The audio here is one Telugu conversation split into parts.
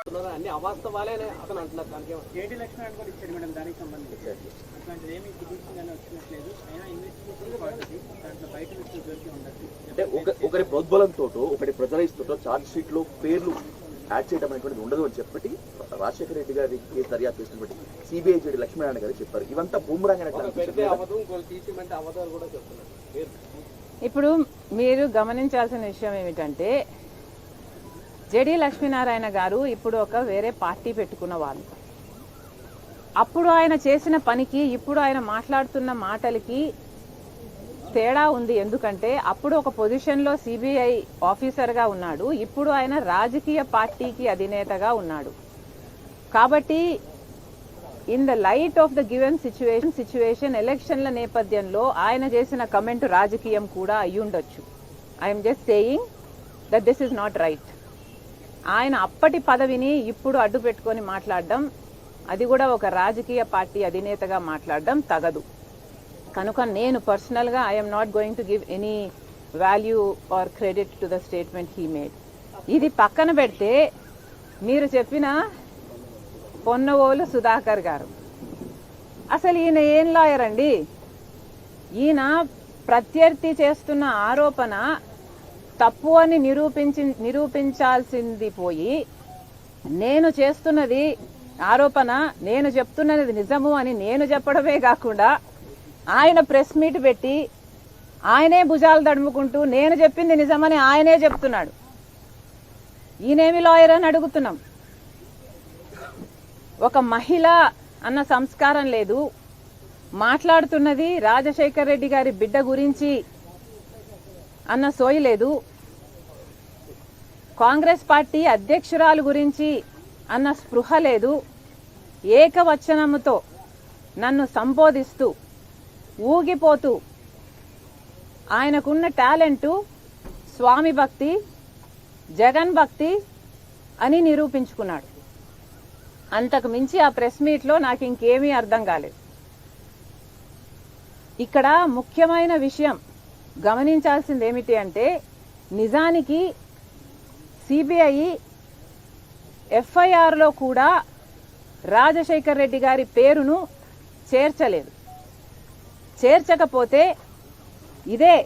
అన్ని అవాస్తవాలే అతను అంటున్నారు. దానికి జేడీ లక్ష్మణ్ కూడా ఇచ్చాడు మేడం, దానికి సంబంధించి అట్లాంటిది ఏమి పిటిషన్ వచ్చినట్లేదు. అయినా ఇన్వెస్టిగేషన్ పడుతుంది, దాంట్లో బయట వ్యక్తులు దొరికి ఉండదు. అంటే ఒకరి ప్రోద్బలంతో ఒకటి ప్రెజరైజ్తో ఛార్జ్ షీట్ లో పేర్లు యాడ్ చేయడం అనేటువంటిది ఉండదు అని చెప్పి రాజశేఖర రెడ్డి గారి కేసు దర్యాప్తు చేసినటువంటి సిబిఐ జేడీ లక్ష్మీనారాయణ గారు చెప్పారు. ఇవంతా బూమరాంగ్ ఇప్పుడు మీరు గమనించాల్సిన విషయం ఏమిటంటే, జేడీ లక్ష్మీనారాయణ గారు ఇప్పుడు ఒక వేరే పార్టీ పెట్టుకున్న వాళ్ళు. అప్పుడు ఆయన చేసిన పనికి ఇప్పుడు ఆయన మాట్లాడుతున్న మాటలకి తేడా ఉంది. ఎందుకంటే అప్పుడు ఒక పొజిషన్లో సిబిఐ ఆఫీసర్గా ఉన్నాడు, ఇప్పుడు ఆయన రాజకీయ పార్టీకి అధినేతగా ఉన్నాడు. కాబట్టి in the light of the given situation ఎలక్షన్ల నేపథ్యంలో ఆయన చేసిన కమెంట్ రాజకీయం కూడా అయ్యుండొచ్చు. I'm just saying that this is not right. ఆయన అప్పటి పదవిని ఇప్పుడు అడ్డు పెట్టుకొని మాట్లాడడం, అది కూడా ఒక రాజకీయ పార్టీ అధినేతగా మాట్లాడడం తగదు. కనుక నేను పర్సనల్గా I'm not going to give any value or credit to the statement he made. ఇది పక్కన పెడితే మీరు చెప్పిన పొన్నవోలు సుధాకర్ గారు, అసలు ఈయన ఏం లాయర్ అండి? ఈయన ప్రత్యర్థి చేస్తున్న ఆరోపణ తప్పు అని నిరూపించాల్సింది పోయి, నేను చేస్తున్నది ఆరోపణ, నేను చెప్తున్నది నిజము అని నేను చెప్పడమే కాకుండా ఆయన ప్రెస్ మీట్ పెట్టి ఆయనే భుజాలు తడుముకుంటూ నేను చెప్పింది నిజమని ఆయనే చెప్తున్నాడు. ఈయనేమి లాయర్ అని అడుగుతున్నాం. ఒక మహిళ అన్న సంస్కారం లేదు, మాట్లాడుతున్నది రాజశేఖర్ రెడ్డి గారి బిడ్డ గురించి అన్న సోయి లేదు, కాంగ్రెస్ పార్టీ అధ్యక్షురాలు గురించి అన్న స్పృహ లేదు. ఏకవచనముతో నన్ను సంబోధిస్తూ ఊగిపోతూ ఆయనకున్న టాలెంటు స్వామి భక్తి, జగన్ భక్తి అని నిరూపించుకున్నాడు. అంతకు మించి ఆ ప్రెస్ మీట్లో నాకు ఇంకేమీ అర్థం కాలేదు. ఇక్కడ ముఖ్యమైన విషయం గమనించాల్సింది ఏమిటి అంటే, నిజానికి సిబిఐ ఎఫ్ఐఆర్లో కూడా రాజశేఖర్ రెడ్డి గారి పేరును చేర్చలేదు. చేర్చకపోతే ఇదే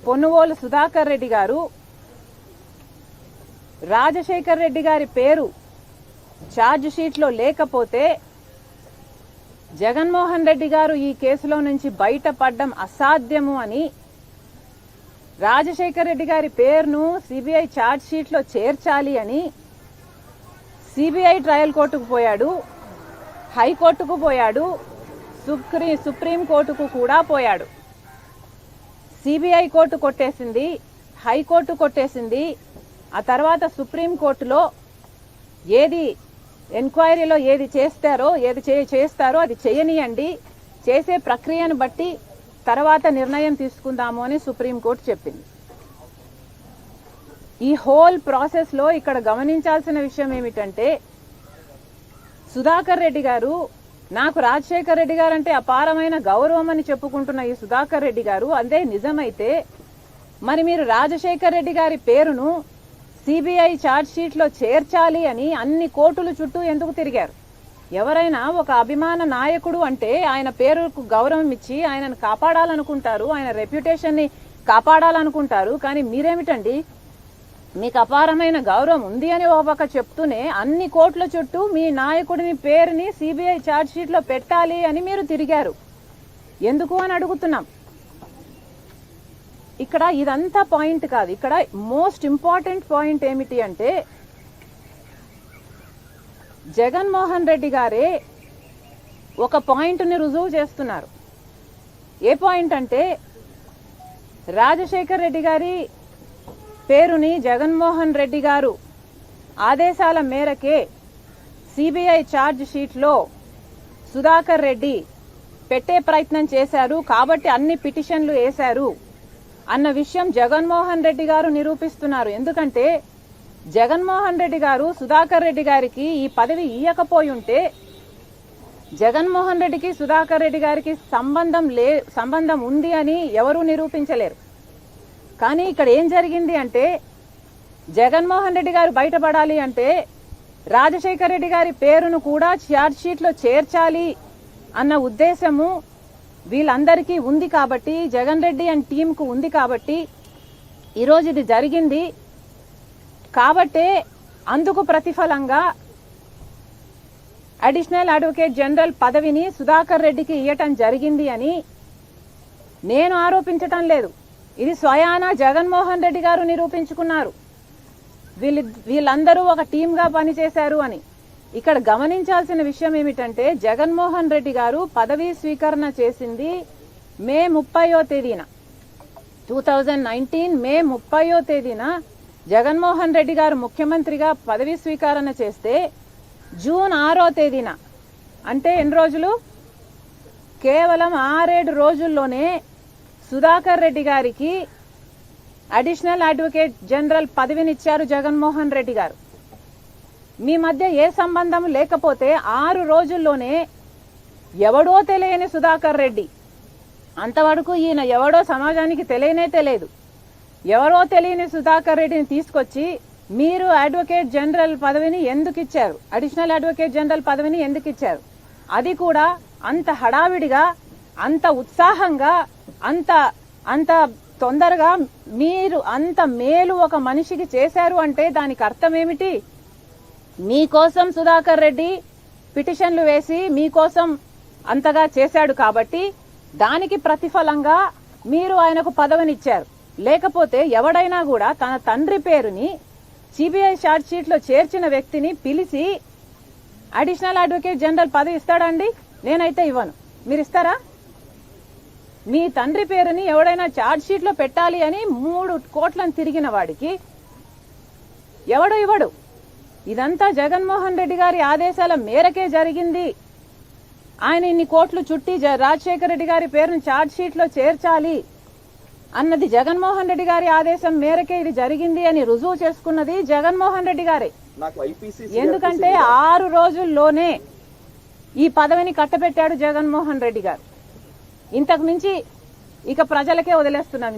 పొన్నువోలు సుధాకర్ రెడ్డి గారు రాజశేఖర్ రెడ్డి గారి పేరు ఛార్జ్ షీట్లో లేకపోతే జగన్మోహన్ రెడ్డి గారు ఈ కేసులో నుంచి బయటపడడం అసాధ్యము అని రాజశేఖర్ రెడ్డి గారి పేరును సిబిఐ ఛార్జ్ షీట్లో చేర్చాలి అని సిబిఐ ట్రయల్ కోర్టుకు పోయాడు, హైకోర్టుకు పోయాడు, సుప్రీం కోర్టుకు కూడా పోయాడు. సిబిఐ కోర్టు కొట్టేసింది, హైకోర్టు కొట్టేసింది. ఆ తర్వాత సుప్రీం కోర్టులో ఏది ఎంక్వైరీలో ఏది చేస్తారో అది చేయనియండి, చేసే ప్రక్రియను బట్టి తర్వాత నిర్ణయం తీసుకుందాము అని సుప్రీంకోర్టు చెప్పింది. ఈ హోల్ ప్రాసెస్ లో ఇక్కడ గమనించాల్సిన విషయం ఏమిటంటే, సుధాకర్ రెడ్డి గారు, నాకు రాజశేఖర్ రెడ్డి గారు అంటే అపారమైన గౌరవం అని చెప్పుకుంటున్న ఈ సుధాకర్ రెడ్డి గారు అదే నిజమైతే మరి మీరు రాజశేఖర్ రెడ్డి గారి పేరును సిబిఐ ఛార్జ్ షీట్ లో చేర్చాలి అని అన్ని కోర్టుల చుట్టూ ఎందుకు తిరిగారు? ఎవరైనా ఒక అభిమాన నాయకుడు అంటే ఆయన పేరుకు గౌరవం ఇచ్చి ఆయనను కాపాడాలనుకుంటారు, ఆయన రెప్యుటేషన్ ని కాపాడాలనుకుంటారు. కానీ మీరేమిటండి, మీకు అపారమైన గౌరవం ఉంది అని ఒక పక్క చెప్తూనే అన్ని కోర్టుల చుట్టూ మీ నాయకుడిని పేరుని సిబిఐ ఛార్జ్ షీట్ లో పెట్టాలి అని మీరు తిరిగారు. ఎందుకు అని అడుగుతున్నాం. ఇక్కడ ఇదంతా పాయింట్ కాదు. ఇక్కడ మోస్ట్ ఇంపార్టెంట్ పాయింట్ ఏమిటి అంటే, జగన్మోహన్ రెడ్డి గారే ఒక పాయింట్ని రుజువు చేస్తున్నారు. ఏ పాయింట్ అంటే, రాజశేఖర్ రెడ్డి గారి పేరుని జగన్మోహన్ రెడ్డి గారు ఆదేశాల మేరకే సిబిఐ ఛార్జ్ షీట్లో సుధాకర్ రెడ్డి పెట్టే ప్రయత్నం చేశారు కాబట్టి అన్ని పిటిషన్లు వేశారు అన్న విషయం జగన్మోహన్ రెడ్డి గారు నిరూపిస్తున్నారు. ఎందుకంటే జగన్మోహన్ రెడ్డి గారు సుధాకర్ రెడ్డి గారికి ఈ పదవి ఇయ్యకపోయి ఉంటే జగన్మోహన్ రెడ్డికి సుధాకర్ రెడ్డి గారికి సంబంధం ఉంది అని ఎవరూ నిరూపించలేరు. కానీ ఇక్కడ ఏం జరిగింది అంటే, జగన్మోహన్ రెడ్డి గారు బయటపడాలి అంటే రాజశేఖర రెడ్డి గారి పేరును కూడా ఛార్జ్ షీట్ లో చేర్చాలి అన్న ఉద్దేశము వీళ్ళందరికీ ఉంది కాబట్టి, జగన్ రెడ్డి అండ్ టీంకు ఉంది కాబట్టి ఈరోజు ఇది జరిగింది. కాబట్టే అందుకు ప్రతిఫలంగా అడిషనల్ అడ్వకేట్ జనరల్ పదవిని సుధాకర్ రెడ్డికి ఇవ్వటం జరిగింది అని నేను ఆరోపించటం లేదు. ఇది స్వయాన జగన్మోహన్ రెడ్డి గారు నిరూపించుకున్నారు. వీళ్ళందరూ ఒక టీంగా పనిచేశారు అని. ఇక్కడ గమనించాల్సిన విషయం ఏమిటంటే, జగన్మోహన్ రెడ్డి గారు పదవీ స్వీకరణ చేసింది మే 30వ తేదీన 2019 మే 30వ తేదీన జగన్మోహన్ రెడ్డి గారు ముఖ్యమంత్రిగా పదవీ స్వీకరణ చేస్తే జూన్ 6వ తేదీన, అంటే ఎన్ని రోజులు, కేవలం 6-7 రోజుల్లోనే సుధాకర్ రెడ్డి గారికి అడిషనల్ అడ్వకేట్ జనరల్ పదవినిచ్చారు జగన్మోహన్ రెడ్డి గారు. మీ మధ్య ఏ సంబంధం లేకపోతే 6 రోజుల్లోనే ఎవడో తెలియని సుధాకర్ రెడ్డి, అంతవరకు ఈయన ఎవడో సమాజానికి తెలియనే తెలియదు, ఎవరో తెలియని సుధాకర్ రెడ్డిని తీసుకొచ్చి మీరు అడ్వకేట్ జనరల్ పదవిని ఎందుకు ఇచ్చారు, అడిషనల్ అడ్వకేట్ జనరల్ పదవిని ఎందుకు ఇచ్చారు, అది కూడా అంత హడావిడిగా, అంత ఉత్సాహంగా, అంత తొందరగా మీరు అంత మేలు ఒక మనిషికి చేశారు అంటే దానికి అర్థం ఏమిటి? మీకోసం సుధాకర్ రెడ్డి పిటిషన్లు వేసి మీకోసం అంతగా చేశాడు కాబట్టి దానికి ప్రతిఫలంగా మీరు ఆయనకు పదవినిచ్చారు. లేకపోతే ఎవడైనా కూడా తన తండ్రి పేరుని సిబిఐ ఛార్జ్ షీట్ లో చేర్చిన వ్యక్తిని పిలిచి అడిషనల్ అడ్వకేట్ జనరల్ పదవి ఇస్తాడండి? నేనైతే ఇవ్వను. మీరు ఇస్తారా? మీ తండ్రి పేరుని ఎవడైనా ఛార్జ్ షీట్ లో పెట్టాలి అని 3 కోట్లను తిరిగిన వాడికి ఎవడు ఇవ్వడు. ఇదంతా జగన్మోహన్ రెడ్డి గారి ఆదేశాల మేరకే జరిగింది. ఆయన ఇన్ని కోట్లు చుట్టి రాజశేఖర రెడ్డి గారి పేరును ఛార్జ్ షీట్ లో చేర్చాలి అన్నది జగన్మోహన్ రెడ్డి గారి ఆదేశం మేరకే ఇది జరిగింది అని రుజువు చేసుకున్నది జగన్మోహన్ రెడ్డి గారే. ఎందుకంటే 6 రోజుల్లోనే ఈ పదవిని కట్టబెట్టాడు జగన్మోహన్ రెడ్డి గారు. ఇంతకు మించి ఇక ప్రజలకే వదిలేస్తున్నాం.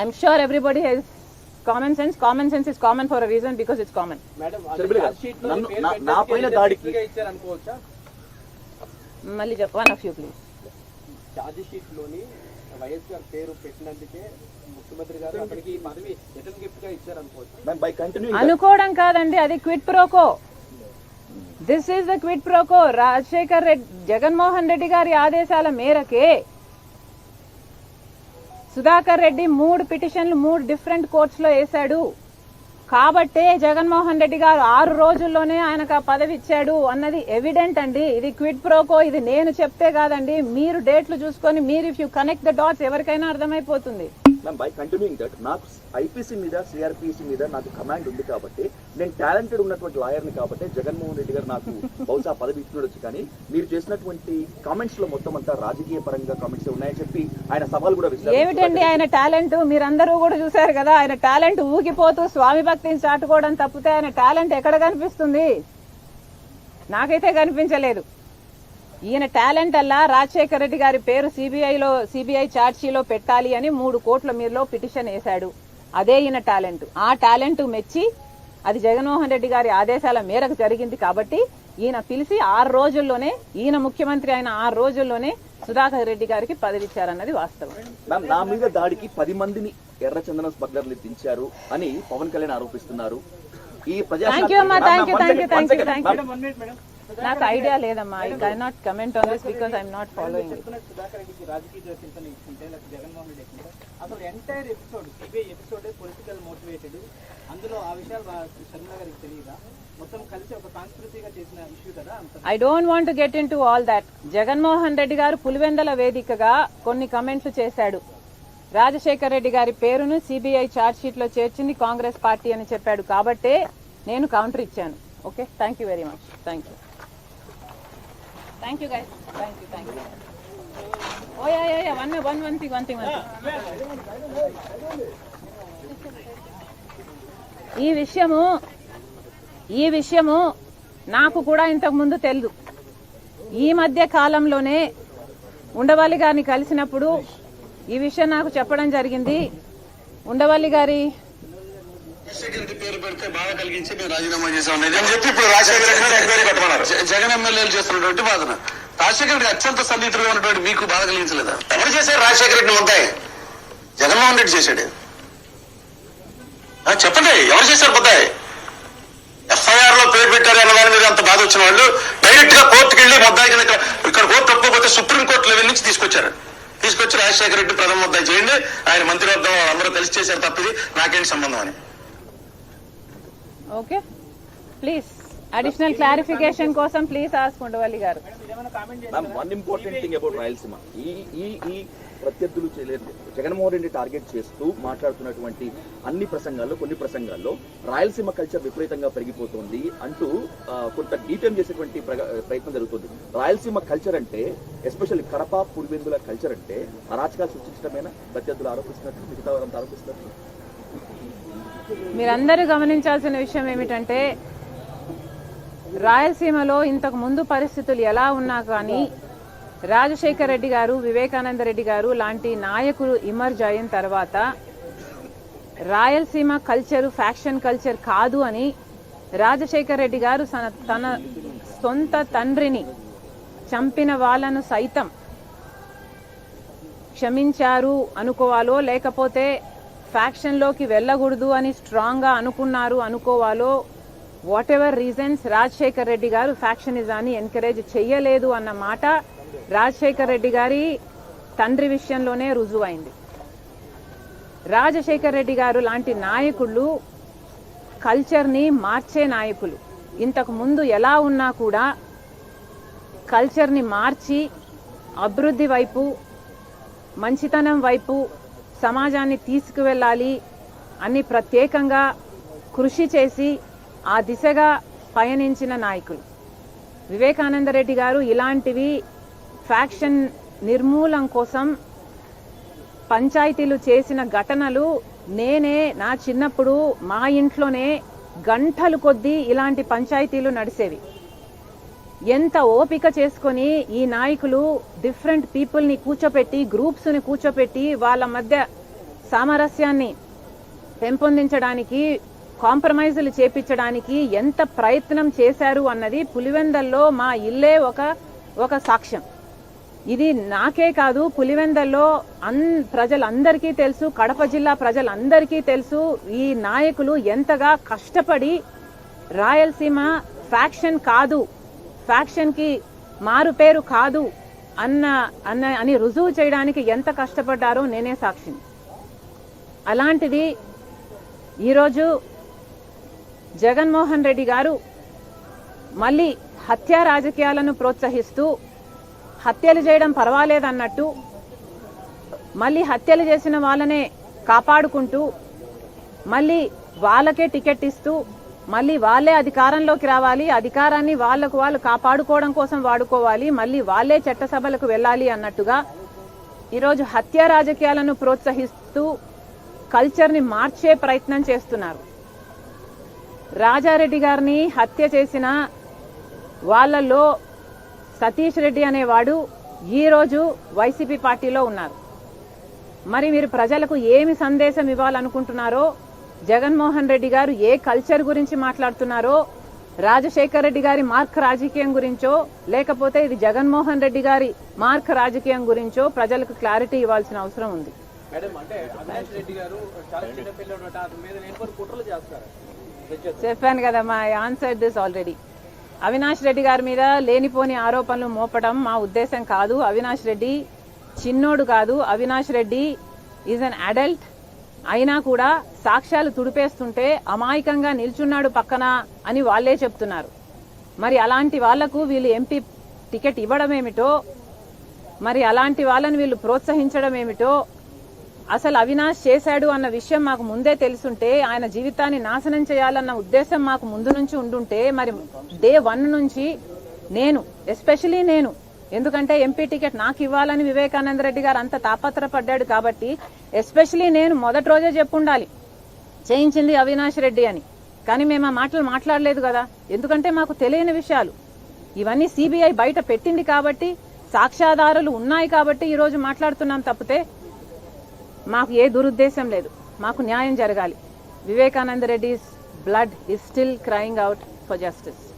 I'm sure everybody has common sense. Common sense is common for a reason, because it's common. మళ్ళీ one of you please. Charge sheet లోని వైఎస్ గారి పేరు పెట్టినందుకే ముఖ్యమంత్రి గారు అక్కడికి పదవి రిటర్న్ గిఫ్ట్ గా ఇచ్చారనుకోవచ్చు. అనుకోవడం కాదండి, అది quid pro quo. This is the quid pro quo. Rajasekhar Reddy, Jaganmohan Reddy గారి ఆదేశాల మేరకే సుధాకర్ రెడ్డి 3 పిటిషన్లు 3 డిఫరెంట్ కోర్ట్స్ లో వేశాడు. కాబట్టే జగన్మోహన్ రెడ్డి గారు 6 రోజుల్లోనే ఆయనకు ఆ పదవి ఇచ్చాడు అన్నది ఎవిడెంట్ అండి. ఇది క్విట్ ప్రోకో. ఇది నేను చెప్తే కాదండి, మీరు డేట్లు చూసుకొని మీరు if you connect the dots ఎవరికైనా అర్థమైపోతుంది. బై కంటిన్యూయింగ్ దట్, నాకు ఐపీసీ మీద సిఆర్పిసి మీద నాకు కమాండ్ ఉంది కాబట్టి, నేను టాలెంటెడ్ ఉన్నటువంటి లాయర్ని కాబట్టి జగన్మోహన్ రెడ్డి గారు నాకు బహుశా పదవి ఇచ్చినొచ్చు. కానీ మీరు చేసినటువంటి కామెంట్స్ లో మొత్తం అంతా రాజకీయ పరంగా కామెంట్స్ ఉన్నాయని చెప్పి ఆయన సవాల్ కూడా విసిరారు. ఏమిటండి ఆయన టాలెంట్? మీరందరూ కూడా చూశారు కదా, ఆయన టాలెంట్ ఊగిపోతూ స్వామి భక్తిని చాటుకోవడం తప్పితే ఆయన టాలెంట్ ఎక్కడ కనిపిస్తుంది? నాకైతే కనిపించలేదు. ఈయన టాలెంట్ అల్లా రాజశేఖర రెడ్డి గారి పేరు సిబిఐ ఛార్జీలో పెట్టాలి అని 3 కోట్ల మీరులో పిటిషన్ వేశాడు. అదే ఈయన టాలెంట్. ఆ టాలెంట్ మెచ్చి అది జగన్మోహన్ రెడ్డి గారి ఆదేశాల మేరకు జరిగింది కాబట్టి ఈయన పిలిచి 6 రోజుల్లోనే, ఈయన ముఖ్యమంత్రి అయిన 6 రోజుల్లోనే సుధాకర్ రెడ్డి గారికి పదవి ఇచ్చారన్నది వాస్తవం. నా మీద దాడికి 10 మందిని ఎర్రచందనం స్మగ్లర్లు దించారు అని పవన్ కళ్యాణ్ ఆరోపిస్తున్నారు. ఈ నాకు ఐడియా లేదమ్మా. I can not comment on this because I'm not following it. Sudhakar రెడ్డికి రాజకీయ జోక్యంతో ఇచ్చుకుంటే లేకపోతే జగన్మోహన్ రెడ్డి అసలు entire episode CBI episode political motivated. అందులో ఆ విషయాలు శర్మ గారికి తెలియదా? మొత్తం కలిసి ఒక కాన్స్పిరసీగా చేసిన ఇష్యూ కదా. I don't want to get in to all that. Jaganmohan Reddy గారు పులివెందల వేదికగా కొన్ని కమెంట్లు చేశాడు. రాజశేఖర్ రెడ్డి గారి పేరును సిబిఐ ఛార్జ్ షీట్ లో చేర్చింది కాంగ్రెస్ పార్టీ అని చెప్పాడు. కాబట్టే నేను కౌంటర్ ఇచ్చాను. Okay, thank you very much. Thank you guys. Thank you. Oh yeah one thing. ఈ విషయము నాకు కూడా ఇంతకు ముందు తెలుసు. ఈ మధ్య కాలంలోనే ఉండవల్లి గారిని కలిసినప్పుడు ఈ విషయం నాకు చెప్పడం జరిగింది. ఉండవల్లి గారి రాజశేఖర రెడ్డి పేరు పెడితే బాధ కలిగించి మేము రాజీనామా చేసాం అని చెప్పి ఇప్పుడు రాజశేఖర రెడ్డి ఎంక్వైరీ పెట్టమన్నారు. జగన్ ఎమ్మెల్యేలు చేస్తున్నటువంటి వాదన. రాజశేఖర రెడ్డి అత్యంత సన్నిహితులుగా ఉన్నటువంటి మీకు బాధ కలిగించలేదా? ఎవరు చేశారు రాజశేఖర రెడ్డి ముద్దాయి? జగన్మోహన్ రెడ్డి చేశాడు. చెప్పండి, ఎవరు చేశారు ముద్దాయి? ఎఫ్ఐఆర్ లో పేరు పెట్టారు అన్న దాని మీద అంత బాధ వచ్చిన వాళ్ళు డైరెక్ట్ గా కోర్టుకు వెళ్లి ముద్దాయి కింద ఇక్కడ కోర్టు ఒప్పుకోకపోతే సుప్రీంకోర్టు లెవెల్ నుంచి తీసుకొచ్చి రాజశేఖర రెడ్డి ప్రథమ ముద్దాయి చేయండి, ఆయన మంత్రివర్గం అందరూ కలిసి చేశారు తప్పిది నాకేంటి సంబంధం అని. ఓకే, ప్లీజ్ అడిషనల్ క్లారిఫికేషన్ కోసం ప్లీజ్ ఆస్క్ ఉండవల్లి గారు. One important thing about Rayalaseema, ఈ ప్రత్యర్థులు జగన్మోహన్ రెడ్డి టార్గెట్ చేస్తూ మాట్లాడుతున్నటువంటి అన్ని ప్రసంగాల్లో కొన్ని ప్రసంగాల్లో రాయలసీమ కల్చర్ విపరీతంగా పెరిగిపోతుంది అంటూ కొంత డీటెయిల్ చేసేటువంటి ప్రయత్నం జరుగుతుంది. రాయలసీమ కల్చర్ అంటే ఎస్పెషల్లీ కడప పులివెందుల కల్చర్ అంటే అరాచకాలు సృష్టించడమేనా ప్రత్యర్థులు ఆరోపిస్తున్నట్టు, మిగతా వారంతా ఆరోపిస్తున్నట్టు? మీరందరూ గమనించాల్సిన విషయం ఏమిటంటే రాయలసీమలో ఇంతకు ముందు పరిస్థితులు ఎలా ఉన్నా కానీ రాజశేఖర రెడ్డి గారు, వివేకానంద రెడ్డి గారు లాంటి నాయకులు ఇమర్జ్ అయిన తర్వాత రాయలసీమ కల్చరు ఫ్యాక్షన్ కల్చర్ కాదు అని రాజశేఖర రెడ్డి గారు తన సొంత తండ్రిని చంపిన వాళ్ళను సైతం క్షమించారు అనుకోవాలో, లేకపోతే ఫ్యాక్షన్ లోకి వెళ్ళకూడదు అని స్ట్రాంగ్ గా అనుకోవాలో, whatever reasons Rajasekhar Reddy గారు ఫ్యాక్షనిజాన్ని ఎంకరేజ్ చెయ్యలేదు అన్న మాట రాజశేఖర్ రెడ్డి గారి తండ్రి విషయంలోనే రుజువైంది. రాజశేఖర్ రెడ్డి గారు లాంటి నాయకులు కల్చర్ ని మార్చే నాయకులు. ఇంతకు ముందు ఎలా ఉన్నా కూడా కల్చర్ ని మార్చి అభివృద్ధి వైపు, మంచితనం వైపు సమాజాన్ని తీసుకువెళ్ళాలి అని ప్రత్యేకంగా కృషి చేసి ఆ దిశగా పయనించిన నాయకులు. వివేకానంద రెడ్డి గారు ఇలాంటివి ఫ్యాక్షన్ నిర్మూలన కోసం పంచాయతీలు చేసిన ఘటనలు నేనే నా చిన్నప్పుడు మా ఇంట్లోనే గంటలు కొద్దీ ఇలాంటి పంచాయతీలు నడిచేవి. ఎంత ఓపిక చేసుకొని ఈ నాయకులు డిఫరెంట్ పీపుల్ ని కూర్చోపెట్టి, గ్రూప్స్ ని కూర్చోపెట్టి వాళ్ళ మధ్య సామరస్యాన్ని పెంపొందించడానికి, కాంప్రమైజులు చేపించడానికి ఎంత ప్రయత్నం చేశారు అన్నది పులివెందల్లో మా ఇల్లే ఒక సాక్ష్యం. ఇది నాకే కాదు, పులివెందల్లో ప్రజలందరికీ తెలుసు, కడప జిల్లా ప్రజలందరికీ తెలుసు ఈ నాయకులు ఎంతగా కష్టపడి రాయలసీమ ఫ్యాక్షన్ కాదు, ఫ్యాక్షన్ కి మారు పేరు కాదు అని రుజువు చేయడానికి ఎంత కష్టపడ్డారో నేనే సాక్షిని. అలాంటిది ఈరోజు జగన్మోహన్ రెడ్డి గారు మళ్ళీ హత్యా రాజకీయాలను ప్రోత్సహిస్తూ హత్యలు చేయడం పర్వాలేదన్నట్టు మళ్ళీ హత్యలు చేసిన వాళ్ళనే కాపాడుకుంటూ మళ్ళీ వాళ్ళకే టికెట్ ఇస్తూ మళ్ళీ వాళ్ళే అధికారంలోకి రావాలి, అధికారాన్ని వాళ్ళు కాపాడుకోవడం కోసం వాడుకోవాలి, మళ్ళీ వాళ్ళే చట్టసభలకు వెళ్ళాలి అన్నట్టుగా ఈరోజు హత్యా రాజకీయాలను ప్రోత్సహిస్తూ కల్చర్ ని మార్చే ప్రయత్నం చేస్తున్నారు. రాజారెడ్డి గారిని హత్య చేసిన వాళ్ళల్లో సతీష్ రెడ్డి అనేవాడు ఈరోజు వైసీపీ పార్టీలో ఉన్నారు. మరి మీరు ప్రజలకు ఏమి సందేశం ఇవ్వాలనుకుంటున్నారో, జగన్మోహన్ రెడ్డి గారు ఏ కల్చర్ గురించి మాట్లాడుతున్నారో, రాజశేఖర్ రెడ్డి గారి మార్క్ రాజకీయం గురించో, లేకపోతే ఇది జగన్మోహన్ రెడ్డి గారి మార్క్ రాజకీయం గురించో ప్రజలకు క్లారిటీ ఇవ్వాల్సిన అవసరం ఉంది. మేడం, అంటే అవినాష్ రెడ్డి గారు చాలా చిన్న పిల్లడు, అతని మీద నేను కుట్రలు చేస్తారు. చెప్పాను కదమ్మా, I answered this already. Avinash Reddy గారి మీద లేనిపోని ఆరోపణలు మోపడం మా ఉద్దేశం కాదు. అవినాష్ రెడ్డి చిన్నోడు కాదు, Avinash Reddy is an adult. అయినా కూడా సాక్ష్యాలు తుడిపేస్తుంటే అమాయకంగా నిల్చున్నాడు పక్కన అని వాళ్లే చెప్తున్నారు. మరి అలాంటి వాళ్లకు వీళ్ళు ఎంపీ టికెట్ ఇవ్వడం ఏమిటో, మరి అలాంటి వాళ్ళని వీళ్ళు ప్రోత్సహించడం ఏమిటో, అసలు అవినాష్ చేశాడు అన్న విషయం మాకు ముందే తెలుసుంటే, ఆయన జీవితాన్ని నాశనం చేయాలన్న ఉద్దేశం మాకు ముందు నుంచి ఉండుంటే, మరి డే 1 నుంచి నేను, ఎస్పెషలీ నేను, ఎందుకంటే ఎంపీ టికెట్ నాకు ఇవ్వాలని వివేకానంద రెడ్డి గారు అంత తాపత్రపడ్డాడు కాబట్టి ఎస్పెషలీ నేను మొదటి రోజే చెప్పుండాలి చేయించింది అవినాష్ రెడ్డి అని. కానీ మేము ఆ మాటలు మాట్లాడలేదు కదా, ఎందుకంటే మాకు తెలియని విషయాలు ఇవన్నీ సిబిఐ బయట పెట్టింది కాబట్టి, సాక్ష్యాధారాలు ఉన్నాయి కాబట్టి ఈరోజు మాట్లాడుతున్నాం తప్పితే మాకు ఏ దురుద్దేశం లేదు. మాకు న్యాయం జరగాలి. Vivekananda Reddy's blood is still crying out for justice.